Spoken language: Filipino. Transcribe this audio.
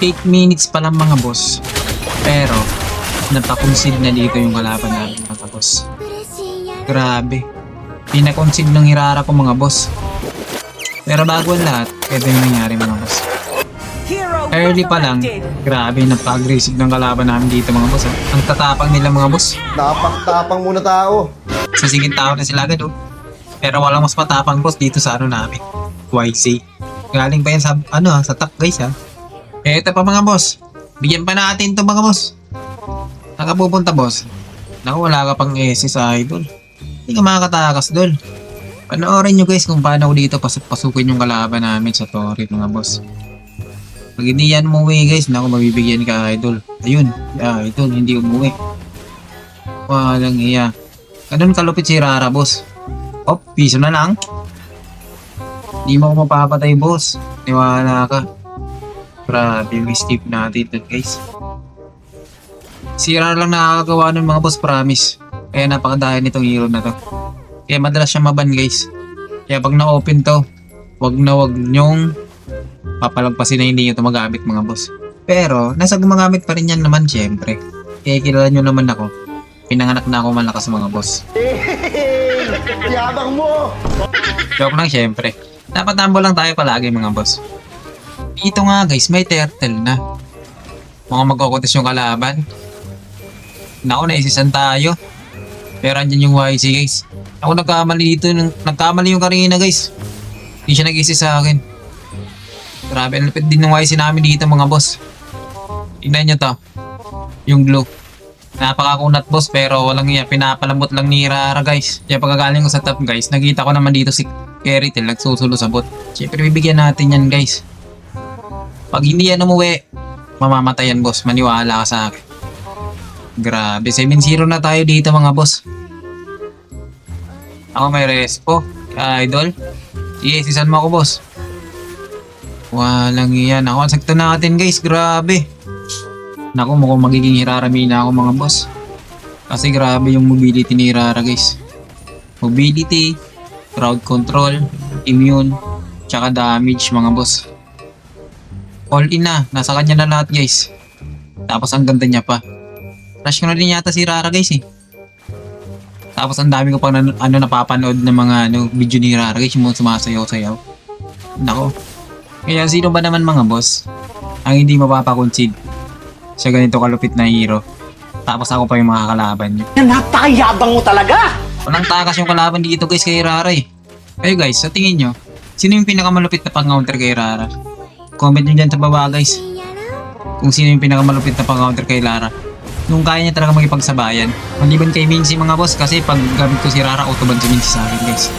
8 minutes pa lang mga boss. Pero, napakonsid na dito yung kalaban namin mga boss. Grabe. Pinakonsid ng Hirara ko mga boss. Pero bago ang lahat, ito yung nangyari mga boss. Early pa lang, grabe napaka-aggressive ng kalaban namin dito mga boss. Ang tatapang nila mga boss. Tapang muna tao. Sa siging tao na sila agad oh. Pero walang mas matapang boss dito sa ano namin. YC. Galing pa yan sa sa top guys ha. Eto pa mga boss. Bigyan pa natin to mga boss. Nakapupunta boss. Naku wala ka pang SS sa idol. Hindi ka makakatakas dol. Panoorin nyo guys kung paano dito pasukin yung kalaban namin sa Torrid mga boss. Pag hindi yan umuwi guys, naku mabibigyan ka idol. Ayun, idol hindi umuwi. Walang iya. Ganun kalupit si Rara boss. Oh, piso na lang. Hindi mo ako mapapatay boss. Niwala ka. Grabe yung step natin dun guys. Si Rara lang nakakagawa nun mga boss, promise. Kaya napakadahin nitong hero na to. Kaya madalas siya maban guys. Kaya pag na-open to, wag nyong papalagpasin na hindi nyo ito magamit mga boss. Pero, nasa gumagamit pa rin yan naman syempre. Kaya kilala nyo naman ako. Pinanganak na ako malakas mga boss. Yabang mo! Joke lang syempre. Dapat tambo lang tayo palagi mga boss. Dito nga guys, may turtle na. Mga magkukutis yung kalaban. Naku, naisisan tayo. Pero andyan yung YC guys. Ako nagkamali dito, nagkamali yung kanina guys. Hindi siya nag-isi sa akin. Grabe, ang lupit din ng YC namin dito mga boss. Tignan nyo to. Yung glue. Napakakunat boss pero walang iya. Pinapalambot lang ni Rara guys. Kaya pagkagaling ko sa top guys, nakita ko naman dito si Keritel nagsusulo sa bot. Siyempre bibigyan natin yan guys. Pag hindi yan umuwi, mamamatay yan boss. Maniwala ka sa akin. Grabe, 7-0 na tayo dito mga boss. Ako may respo. Idol. Sige, sisan mo ako boss. Walang iyan. Ako ang sakto natin guys. Grabe. Naku, mukhang magiging Hirarami na ako mga boss. Kasi grabe yung mobility ni Hirara guys. Mobility, crowd control, immune, tsaka damage mga boss. All in na. Nasa kanya na lahat guys. Tapos ang ganda niya pa. Rush ko na din yata si Rara guys eh. Tapos ang dami ko pang napapanood ng mga video ni Rara guys. Yung sumasayaw-sayaw. Nako. Kaya sino ba naman mga boss ang hindi mapapakonsid sa ganito kalupit na hero? Tapos ako pa yung mga kalaban nyo. Napakayabang mo talaga! Walang takas yung kalaban dito guys kay Rara eh. Kayo guys, sa tingin nyo, sino yung pinakamalupit na pang-counter kay Rara? Comment nyo dyan sa baba guys. Kung sino yung pinakamalupit na pang-counter kay Rara. Nung kaya niya talaga magipagsabayan. Maliban kay Mincy mga boss kasi pag gamit ko si Rara, autoban si Mincy sa akin guys.